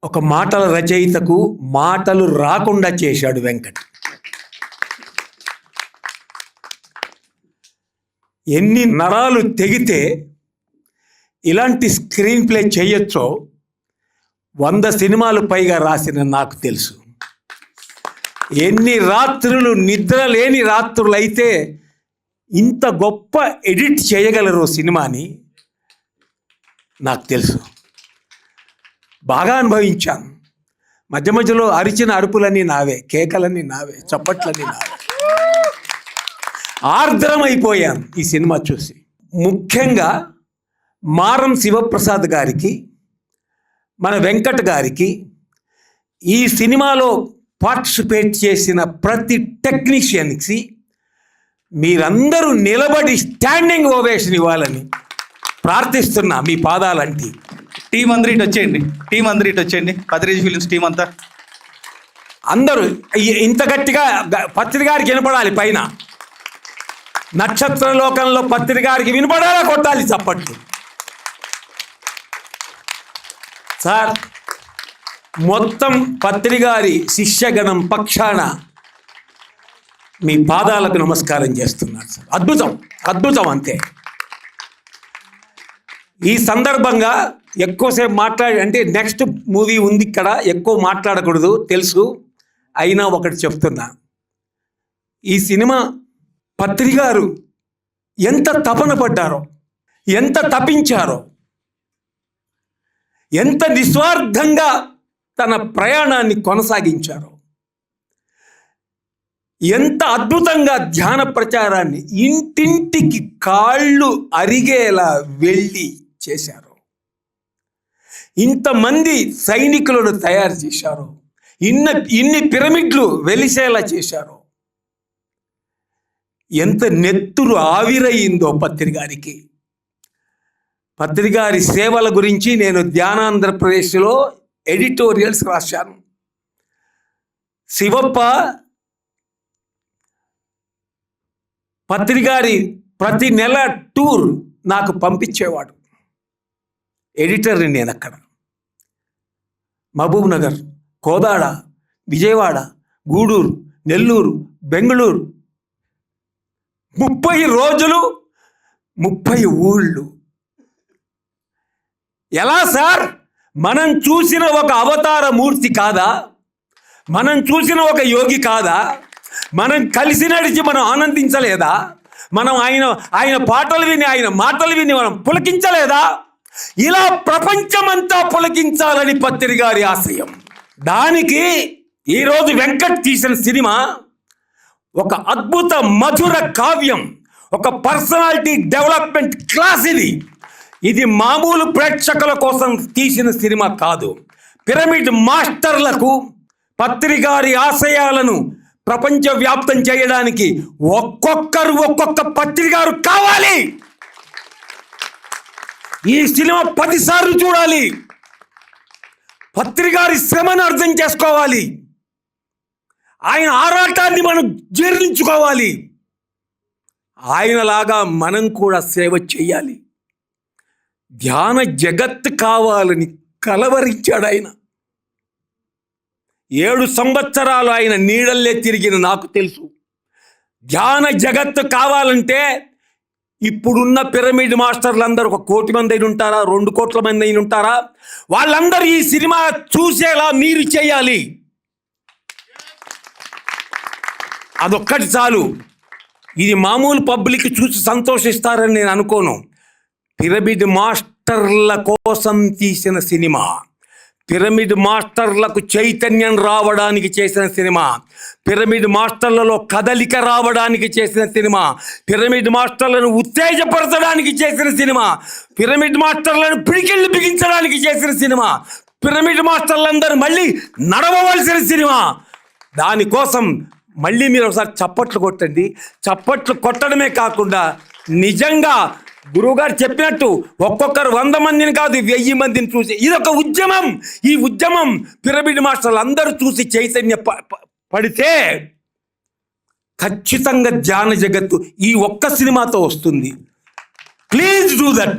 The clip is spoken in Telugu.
ఒక మాటల రచయితకు మాటలు రాకుండా చేశాడు వెంకట్. ఎన్ని నరాలు తెగితే ఇలాంటి స్క్రీన్ ప్లే చేయొచ్చో 100 సినిమాలు పైగా రాసిన నాకు తెలుసు. ఎన్ని రాత్రులు నిద్ర లేని రాత్రులు అయితే ఇంత గొప్ప ఎడిట్ చేయగలరు సినిమాని నాకు తెలుసు. బాగా అనుభవించాను. మధ్య మధ్యలో అరిచిన అరుపులన్నీ నావే, కేకలన్నీ నావే, చప్పట్లన్నీ నావే. ఆర్ద్రమైపోయాను ఈ సినిమా చూసి. ముఖ్యంగా మారం శివప్రసాద్ గారికి, మన వెంకట్ గారికి, ఈ సినిమాలో పార్టిసిపేట్ చేసిన ప్రతి టెక్నీషియన్కి మీరందరూ నిలబడి స్టాండింగ్ ఓవేషన్ ఇవ్వాలని ప్రార్థిస్తున్నా. మీ పాదాలంటి టీం అందరూ ఇటు వచ్చేయండి, టీం అందరూ ఇటు వచ్చేయండి. పత్రిక ఫిలిమ్స్ టీం అంతా అందరూ ఇంత గట్టిగా పత్రికారికి వినపడాలి. పైన నక్షత్ర లోకంలో పత్రికారికి వినపడాలా కొట్టాలి చప్పట్లు. సార్, మొత్తం పత్రికారి శిష్యగణం పక్షాన మీ పాదాలకు నమస్కారం చేస్తున్నారు సార్. అద్భుతం, అద్భుతం అంతే. ఈ సందర్భంగా ఎక్కువసేపు అంటే నెక్స్ట్ మూవీ ఉంది ఇక్కడ, ఎక్కువ మాట్లాడకూడదు తెలుసు. అయినా ఒకటి చెప్తున్నా, ఈ సినిమా పత్రికారు ఎంత తపన పడ్డారో, ఎంత తపించారో, ఎంత నిస్వార్థంగా తన ప్రయాణాన్ని కొనసాగించారో, ఎంత అద్భుతంగా ధ్యాన ప్రచారాన్ని ఇంటింటికి కాళ్ళు అరిగేలా వెళ్ళి చేశారు. ఇంతమంది సైనికులను తయారు చేశారు. ఇన్ని పిరమిడ్లు వెలిసేలా చేశారు. ఎంత నెత్తురు ఆవిరయిందో పత్రికారికి. పత్రికారి సేవల గురించి నేను ధ్యానాంధ్రప్రదేశ్లో ఎడిటోరియల్స్ రాశాను. శివప్ప పత్రికారి ప్రతి నెల టూర్ నాకు పంపించేవాడు. ఎడిటర్ని నేను అక్కడ మహబూబ్ నగర్, కోదాడ, విజయవాడ, గూడూరు, నెల్లూరు, బెంగళూరు, 30 రోజులు 30 ఊళ్ళు. ఎలా సార్? మనం చూసిన ఒక అవతార మూర్తి కాదా? మనం చూసిన ఒక యోగి కాదా? మనం కలిసి నడిచి మనం ఆనందించలేదా? మనం ఆయన పాటలు విని, ఆయన మాటలు విని మనం పులకించలేదా? ఇలా ప్రపంచమంతా పులకించాలని పత్రికారి ఆశయం. దానికి ఈరోజు వెంకట్ తీసిన సినిమా ఒక అద్భుత మధుర కావ్యం, ఒక పర్సనాలిటీ డెవలప్మెంట్ క్లాస్. ఇది మామూలు ప్రేక్షకుల కోసం తీసిన సినిమా కాదు. పిరమిడ్ మాస్టర్లకు పత్రికారి ఆశయాలను ప్రపంచవ్యాప్తం చేయడానికి ఒక్కొక్కరు ఒక్కొక్క పత్రికారు కావాలి. ఈ సినిమా 10 సార్లు చూడాలి. పత్రికారి శ్రమను అర్థం చేసుకోవాలి. ఆయన ఆరాటాన్ని మనం జీర్ణించుకోవాలి. ఆయనలాగా మనం కూడా సేవ చేయాలి. ధ్యాన జగత్ కావాలని కలవరించాడు ఆయన. 7 సంవత్సరాలు ఆయన నీడల్లే తిరిగిన నాకు తెలుసు. ధ్యాన జగత్తు కావాలంటే ఇప్పుడున్న పిరమిడ్ మాస్టర్లు అందరూ 1 కోటి మంది అయిన ఉంటారా, 2 కోట్ల మంది అయిన ఉంటారా? వాళ్ళందరూ ఈ సినిమా చూసేలా మీరు చేయాలి. అదొక్కటి చాలు. ఇది మామూలు పబ్లిక్ చూసి సంతోషిస్తారని నేను అనుకోను. పిరమిడ్ మాస్టర్ల కోసం తీసిన సినిమా, పిరమిడ్ మాస్టర్లకు చైతన్యం రావడానికి చేసిన సినిమా, పిరమిడ్ మాస్టర్లలో కదలిక రావడానికి చేసిన సినిమా, పిరమిడ్ మాస్టర్లను ఉత్తేజపరచడానికి చేసిన సినిమా, పిరమిడ్ మాస్టర్లను పిడికిళ్ళు బిగించడానికి చేసిన సినిమా, పిరమిడ్ మాస్టర్లందరూ మళ్ళీ నడవవలసిన సినిమా. దానికోసం మళ్ళీ మీరు ఒకసారి చప్పట్లు కొట్టండి. చప్పట్లు కొట్టడమే కాకుండా నిజంగా గురువుగారు చెప్పినట్టు ఒక్కొక్కరు 100 మందిని కాదు, 1000 మందిని చూసి ఇదొక ఉద్యమం. ఈ ఉద్యమం పిరమిడ్ మాస్టర్లు అందరూ చూసి చైతన్య పడితే ఖచ్చితంగా ధ్యాన జగత్తు ఈ ఒక్క సినిమాతో వస్తుంది. Please do that.